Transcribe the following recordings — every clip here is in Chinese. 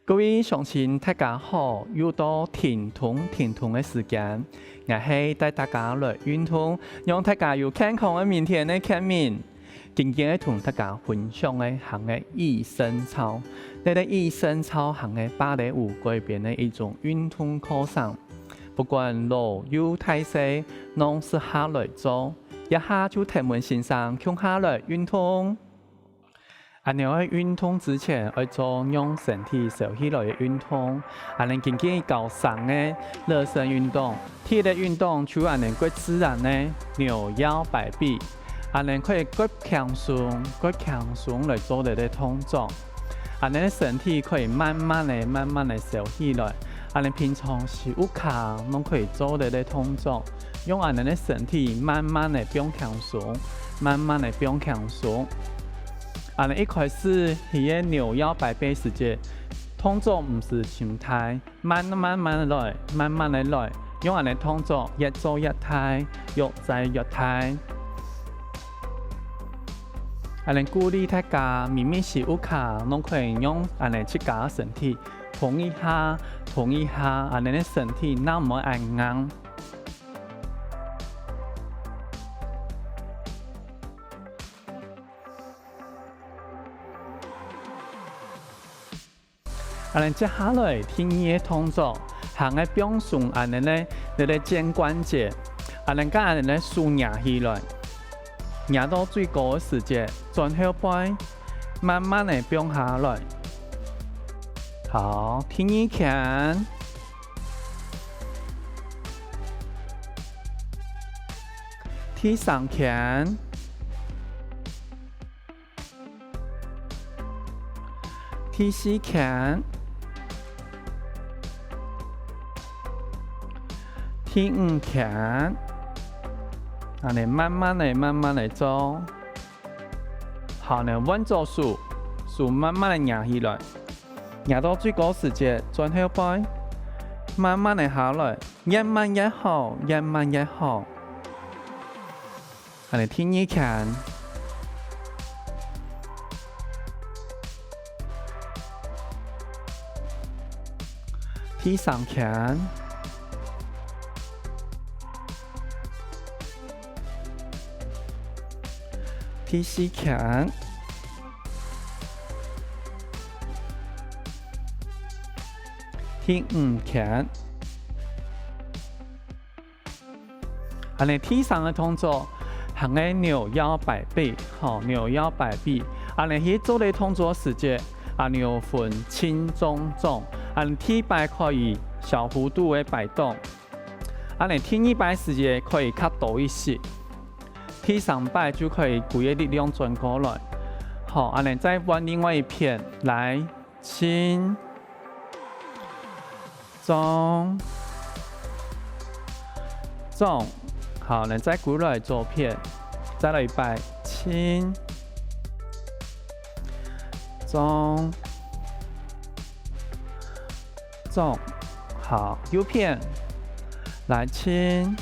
各位鄉親大家好，又到停通的時間，我係帶大家來運動，讓大家有健康的明天的見面。今日同大家分享的行的益生操，呢個益生操行的芭蕾舞改編的一種運動課程，不管老幼大細，攏適合來做，一下就提問先生向下來運動。你喺運動之前要做讓身體熟起來的運動，你經過較長的熱身運動，體力運動就能夠自然的扭腰擺臂，你可以更輕鬆來做這個動作，你身體可以慢慢的熟起來，你平常時有空攏可以做這個動作，讓你的身體慢慢的變輕鬆。一開始佢嘅扭腰擺臂時節，動作唔是太快，慢慢的來，用你動作越做越快，越做越快。你鼓勵大家，明明是有空，攏可以用你自家嘅身體碰一下，你嘅身體那麼硬。接下來第二個動作，行嘅表順你的肩關節，將你的手壓起來，壓到最高的時節，轉後背，慢慢的變下來。好，第二拳，第三拳，第四拳。第五拳，你慢慢的做，好，你穩住手慢慢的壓起來，壓到最高時節，轉後背，慢慢的下來，越慢越好。你第二拳，第三拳。第四拳，第五拳，第三個動作行嘅扭腰擺臂，扭腰擺臂。你去做呢動作時節，你有分輕重。第一擺可以小幅度的擺動，第二擺時節可以較多一些。第三擺就可以鼓起力量轉過來，好，你再換另外一片，來輕重，好，你再過來左片，再來一擺輕重，好，右片來輕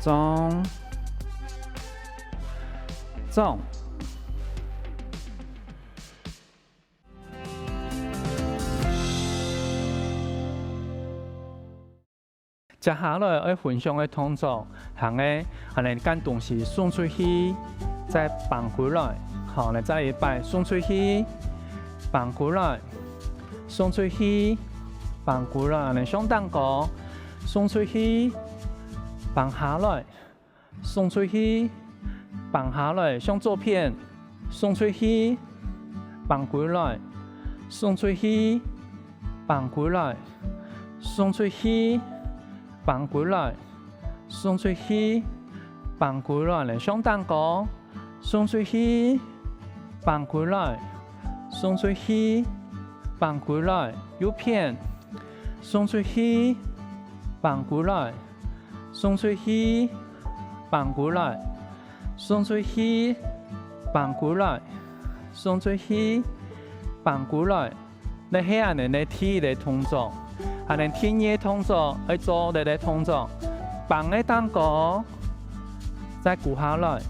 重，接下來要分享的動作，行嘅，你將東西送出去，再綁回來，好，你再一擺送出去，綁回來，送出去，綁回來，你上蛋糕，送出去。綁下來，送出去，綁下來，向左片，送出去，綁回來，送出去，綁回來，送出去，綁回來，送出去，綁回來，嚟上蛋糕，送出去，綁回來，送出去，綁回來，右片，送出去，綁回來。送出去，綁過來，送出去，綁過來，送出去，綁過來。你係你的體力動作，你天熱動作去做你的動作。綁個蛋糕，再鼓下來，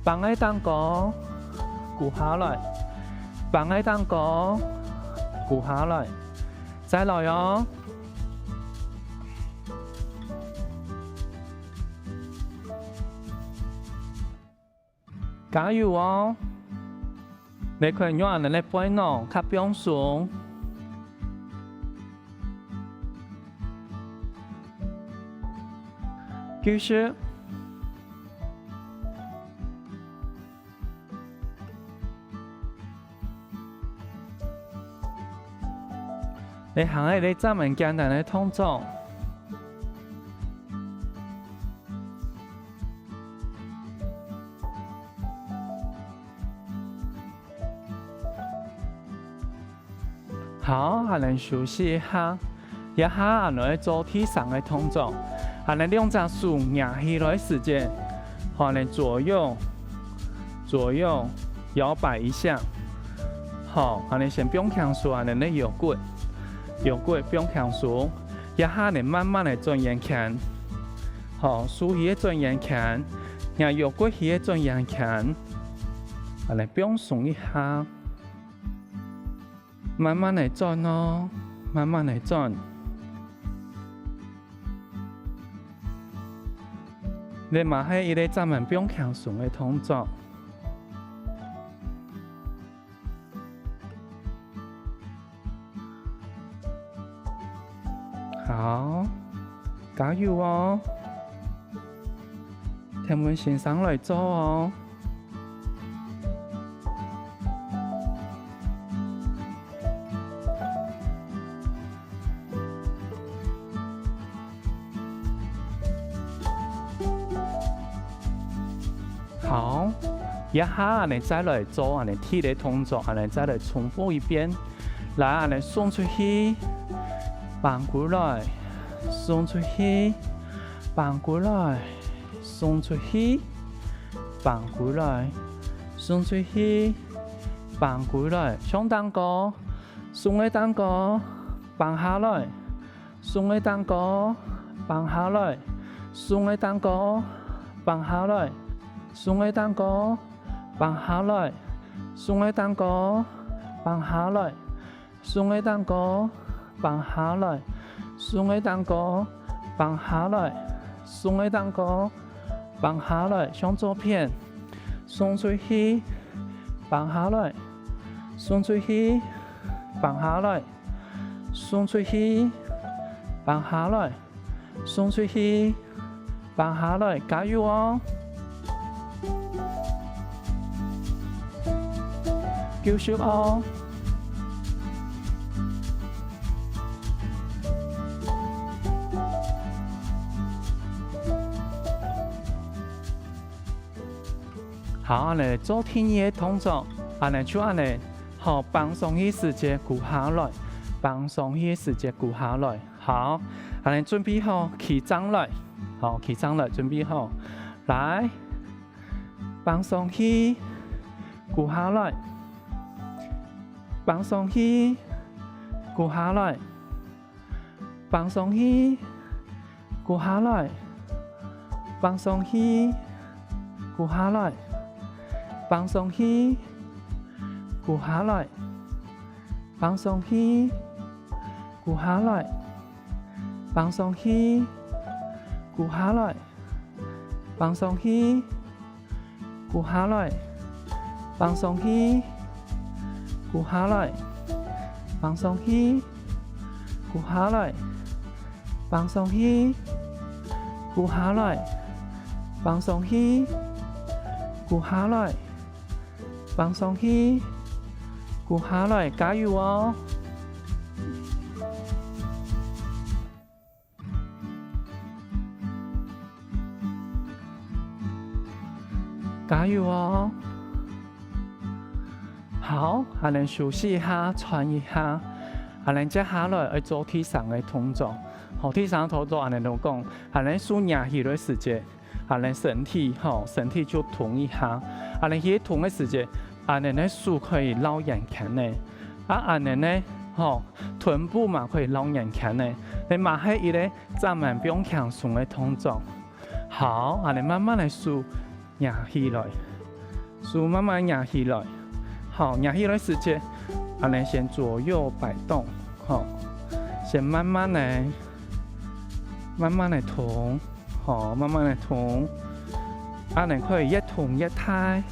綁個蛋糕，鼓下來，放喺當個，鼓下來，再來哦。加油哦！你可以用人哋背囊較平順。繼續。你行喺你專門簡單的動作。好，還能休息一下，一下還能做體上的動作，還能兩隻手壓起來時間，還能左右搖擺一下。好，還能先不用強手，還能你搖滾不用強手，一下能慢慢的轉眼看。好，手也轉眼看，然後搖滾也轉眼看，還能不用鬆一下。慢慢來轉哦，慢慢來轉。你嘛係一個專門不用強鬆的動作。好，加油哦！聽我先生來做哦。好，一下你再來做你體的動作，你再來重複一遍。來，你送出去，反過來，送出去，反過來，送出去，反過來，送出去，反過來。上單個，送個單個，放下來，送個單個，放下來，送個單個，放下來。送個蛋糕，放下來；送個蛋糕，放下來；送個蛋糕，放下來；送個蛋糕，放下來；送個蛋糕，放下來。向左邊，送出去，放下來；送出去，放下來；送出去，放下來；送出去，放下來。加油哦！繼續哦。好，你做天野動作，你就你好放鬆一時間，鼓下來，放鬆一時間，鼓下來。好，你準備好起掌來，好起掌來，準備好，來放鬆起，鼓下來。放鬆去，鼓下來；放鬆去，鼓下來；放鬆去，鼓下來；放鬆去，鼓下來；放鬆去，鼓下來；放鬆去，鼓下來；放鬆去，鼓下來；放鬆去。鼓下來，放鬆氣，鼓下來，放鬆氣，鼓下來，放鬆氣，鼓下來，放鬆氣，鼓下來，加油哦！加油哦！好，還能休息一下，喘一下，還能接下來去做體上的動作。好，體上動作，還能講，還能數壓起來時間，還能身體就動一下，還能喺動的時間，還能手可以撈眼看呢，還能呢，臀部嘛可以撈眼看呢。你嘛係一個專門不用強鬆的動作。好，還能慢慢的數壓起來，數慢慢壓起來。好，壓起來時間，安尼先左右擺動，好，先慢慢的動，好，慢慢的動，安尼可以一動一抬，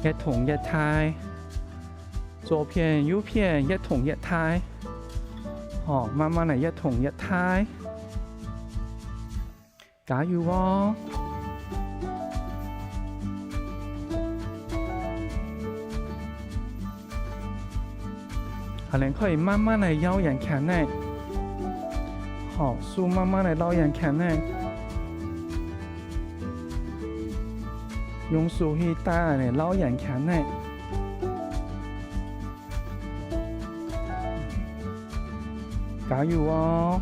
一動一抬，左片右片一動一抬，好，慢慢的一動一抬，加油哦！安尼可以慢慢的咬眼看呢，好，手慢慢的咬眼看呢，用手去带安尼咬眼看呢，加油哦！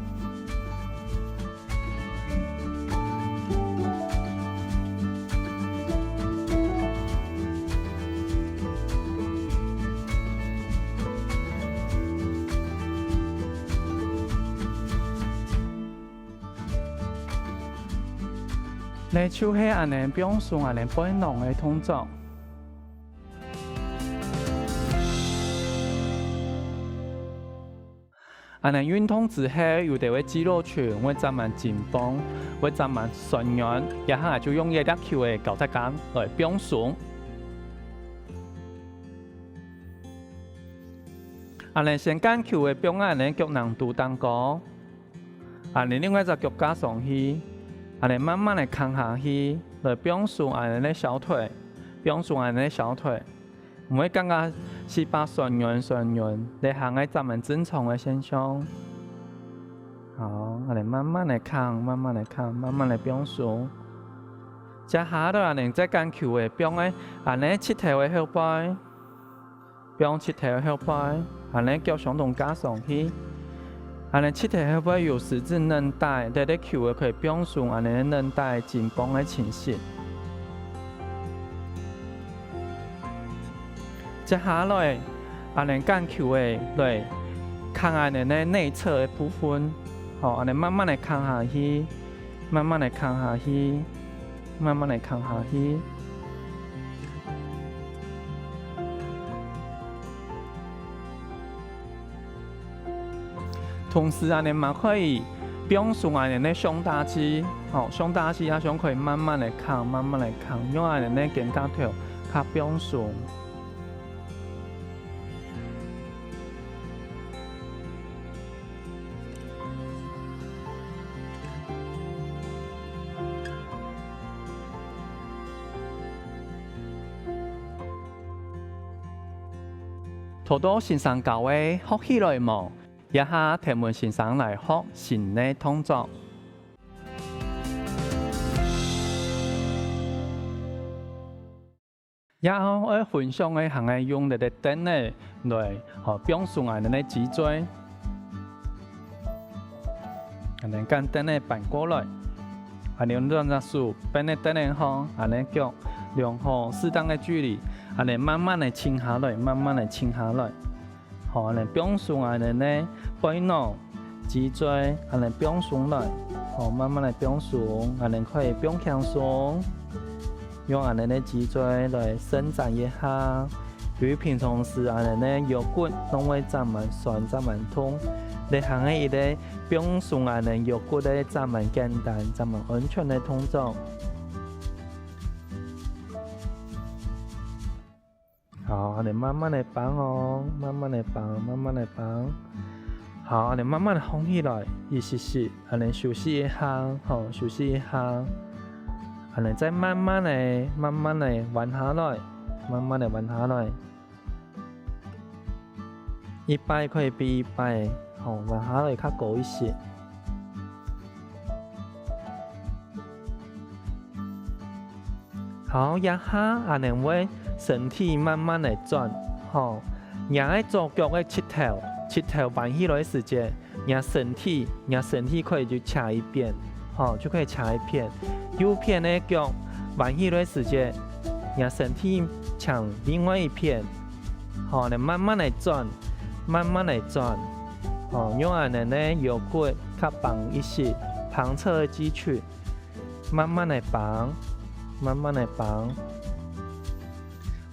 你手係安尼表順安尼擺動的動作，安尼運動之後，有啲個肌肉群會慢慢緊繃，會慢慢酸軟，然後就用一粒球的腳踏桿來表順。安尼先間球的表安尼腳難度當高，安尼另外一隻腳加上去。安尼慢慢的扛下去，來表順安尼的小腿，表順安尼的小腿，唔會感覺是把酸軟，你行喺咱們正常的現象。好，安尼慢慢的扛，慢慢的扛，慢慢的表順。接下來安尼再間球的表呢，安尼七頭的後背，表七頭的後背，安尼腳相同加上去。安尼七頭後背有十字韌帶，在啲球可以表順安尼韌帶緊繃的情形。接下來，安尼間球的來扛安尼的內側的部分，好，安尼慢慢的扛下去，慢慢的扛下去，慢慢的扛下去。同時安尼嘛可以表順安尼的胸大肌，好，胸大肌也想可以慢慢的扛，慢慢的扛，用安尼的肩胛頭較表順。頭都先生教的學起來無？一下提問先生來學新的動作。然後我分享的行係用你的凳呢來學表順安尼的脊椎，安尼將凳呢搬過來，安尼用兩隻手搬個凳呢好，安尼腳兩好適當的距離，安尼慢慢的輕下來，慢慢的輕下來。好，安尼表順安尼呢，背囊、脊椎，安尼表順來，好，慢慢的表順，安尼可以表輕鬆，用安尼的脊椎來伸展一下。由於平常時安尼呢腰骨攏會站滿酸、站滿痛，你行喺伊個表順安尼腰骨咧站滿簡單、站滿安全的動作。好，安尼慢慢的放哦，慢慢的放，慢慢的放。好，安尼慢慢的放起來，一息息，安尼休息一下，好，休息一下。安尼再慢慢的彎下來，慢慢的彎下來。一擺可以比一擺，好，彎下來較高一些。好，一下安尼會。身體慢慢的轉，吼，讓喺左腳的七頭彎起來時間，讓身體可以就斜一邊，吼，就可以斜一邊。右邊的腳彎起來時間，讓身體向另外一邊，吼，你慢慢的轉，慢慢的轉，吼，用安尼呢腰骨較綁一些，旁側的肌群，慢慢的綁，慢慢的綁。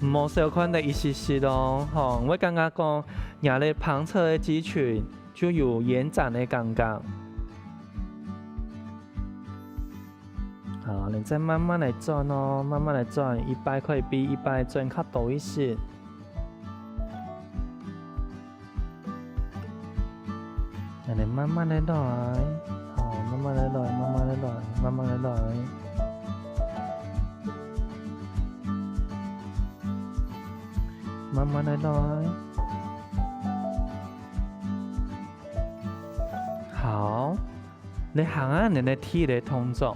唔好小看的一絲絲咯，吼！我剛剛講，壓力旁側的肌群就有延展的感覺。好，你再慢慢來轉哦，慢慢來轉，一擺可以比一擺轉較多一些。你慢慢來來，好，慢慢來來，慢慢來來，慢慢來來。慢慢來來，好，你行啊，你的體的動作，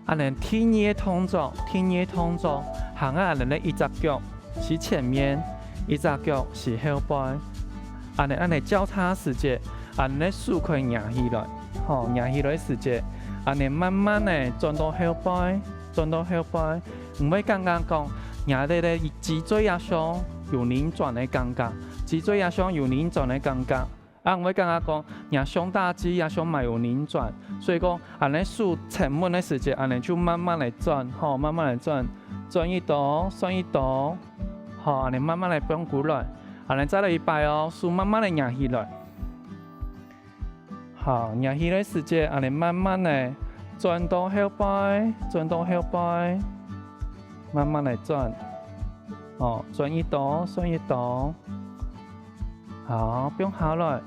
啊，你體液動作，體液動作，行啊，你的一隻腳是前面，一隻腳是後背，啊，你交叉時間，啊，你手可以壓起來，吼，壓起來時間，啊，你慢慢的轉到後背，轉到後背，唔會剛剛講，壓你的脊椎壓上。有擰轉的感覺，脊椎也想有擰轉的感覺。啊，我剛剛講，也胸大肌也想嘛有擰轉，所以講，安尼數沉穩的時間，安尼就慢慢來轉，吼，慢慢來轉，轉一度，轉一度，好，安尼慢慢來變過來，安尼再來一擺哦，數慢慢來壓起來，好，壓起來時間，安尼慢慢來轉到後背，轉到後背，慢慢來轉。哦，轉一度，轉一度，好，變好了，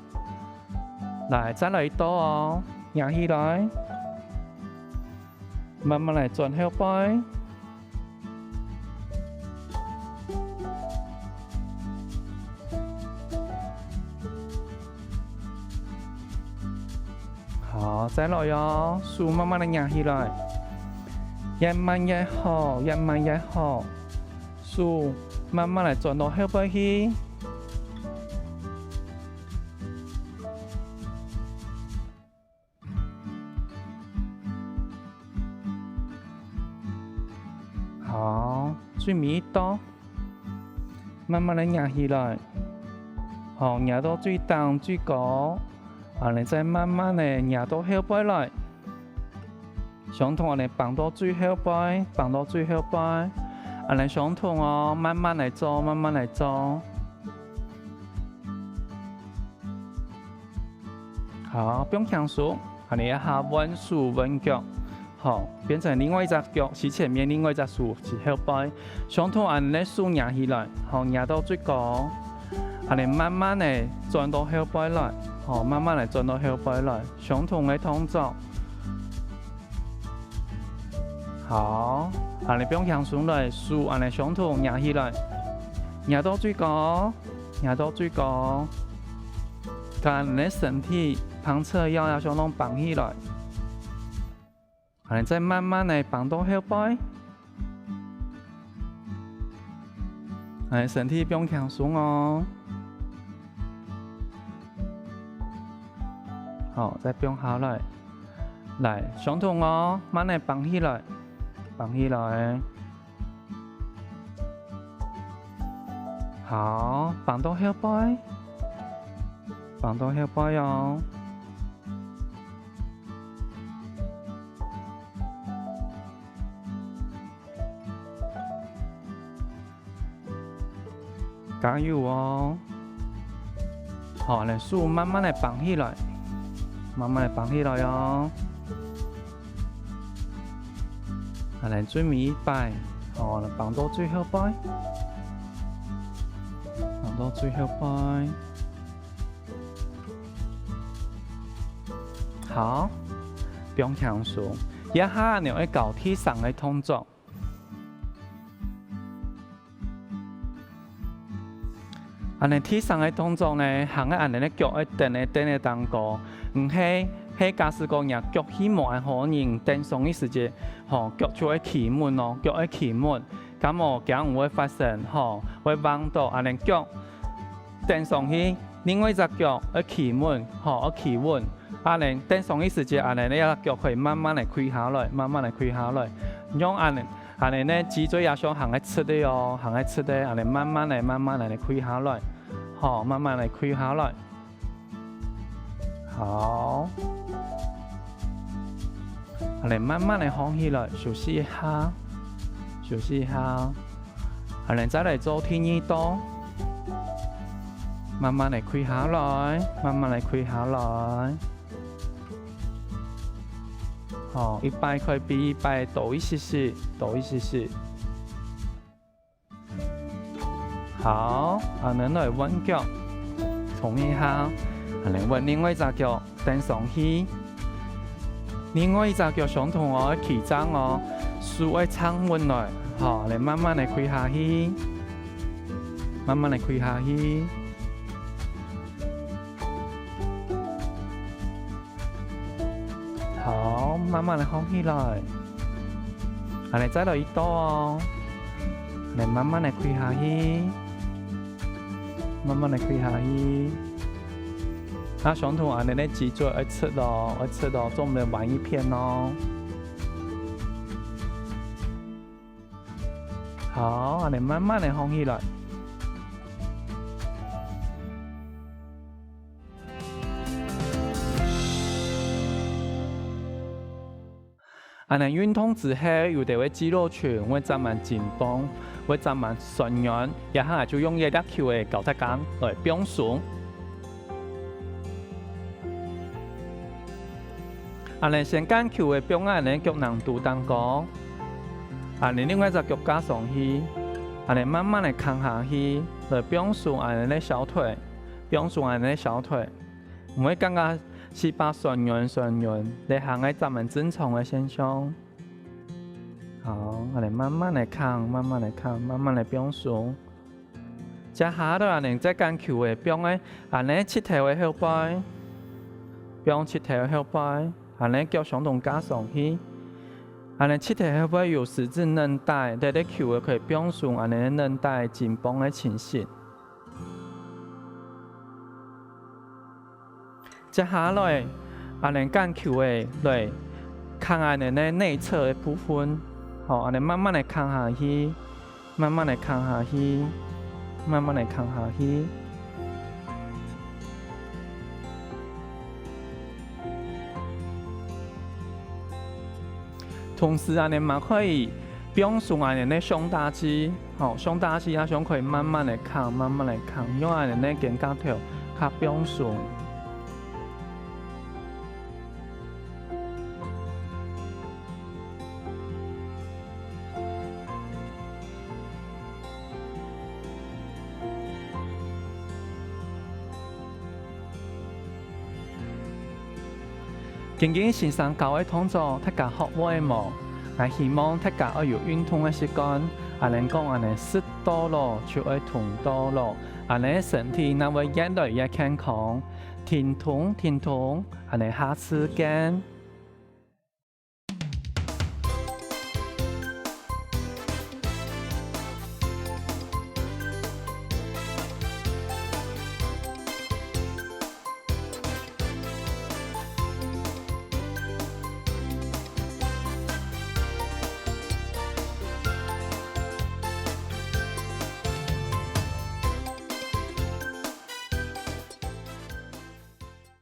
來，再來一度哦，壓起來，慢慢來轉後背，好，再來喲，數慢慢的壓起來，越慢越好，越慢越好。數慢慢來轉到後背去，好，最尾一度，慢慢來壓起來，好，壓到最重最高，啊，你再慢慢的壓到後背來，相同的綁到最後背，綁到最後背。安尼相同哦，慢慢來做，慢慢來做。好，不用強數，安尼一下穩手穩腳，好，變成另外一隻腳是前面，另外一隻手是後背。相同安尼手壓起來，好，壓到最高，安尼慢慢的轉到後背來，好，慢慢來轉到後背來，相同的動作。好。安尼不用強上來，數安尼相同壓起來，壓到最高，壓到最高，將你的身體旁側腰也相當綁起來，安尼再慢慢的綁到後背，安尼身體不用強上哦，好，再不用下來，來相同哦，慢慢綁起來。綁起來，好，綁到後背，綁到後背哦。加油哦！好，來手慢慢的綁起來，慢慢的綁起來哦。來最尾一擺，好，綁到最後背，綁到最後背，好，不用強數，一下你會搞體上的動作，安尼體上的動作呢，行喺安尼嘅腳一蹬嘅當高，唔係。迄假使講呀，腳起毛係可能墊上嘅時節，吼腳就會起滿咯，腳會起滿，咁我驚會發生吼會彎到安尼腳墊上去，另外一隻腳會起滿，吼會起穩，安尼墊上嘅時節，安尼呢一隻腳可以慢慢嚟開下來，慢慢嚟開下來，用安尼呢脊椎也想行喺出的哦，行喺出的，安尼慢慢嚟開下來，吼慢慢嚟開下來，好。安尼慢慢的放起來，休息一下，休息一下。安尼再來做第二道，慢慢嚟開下來，慢慢嚟開下來。好，一擺可以比一擺多一些些，多一些些。好，安尼來彎腳，衝一下，安尼彎另外一隻腳墊上去，另外一隻腳相同哦，起張哦，手要撐穩來，好，嚟慢慢嚟開下去，慢慢嚟開下去。好，慢慢嚟放起來，安尼再來一道哦，嚟慢慢嚟開下去。慢慢嚟開下去，那相同安尼咧脊椎要側咯，要側咯，做唔嚟彎一片咯。好，安尼慢慢嚟放起來。安尼運動之後，有啲會肌肉群會增滿緊繃。會增滿酸軟，然後就用一粒球嘅高鐵桿來表順。安尼先揀球嘅表安尼腳難度當高，安尼另外一隻腳加上去，安尼慢慢嚟扛下去，來表順安尼咧小腿，表順安尼咧小腿，唔會感覺是把酸軟，你行喺增滿正常嘅現象。好，安尼慢慢嚟扛，慢慢嚟扛，慢慢嚟表順。接下來安尼再揀球嘅表嘅，安尼切頭嘅後背，表切頭嘅後背，安尼腳相同加上去。安尼切頭後背有十字韌帶，你啲球嘅可以表順安尼韌帶緊繃嘅情形。接下來安尼揀球嘅來扛安尼咧內側嘅部分。好，安尼慢慢嚟扛下去，慢慢嚟扛下去，慢慢嚟扛下去。同時安尼嘛可以表順安尼咧胸大肌，好，胸大肌也想可以慢慢嚟扛，慢慢嚟扛，用安尼咧肩胛頭較表順。經經先生教嘅動作，大家學會冇？我希望大家要有運動嘅習慣，安尼講安尼適度咯，就會痛到咯，安尼身體那會越來越健康。停痛，安尼下次見。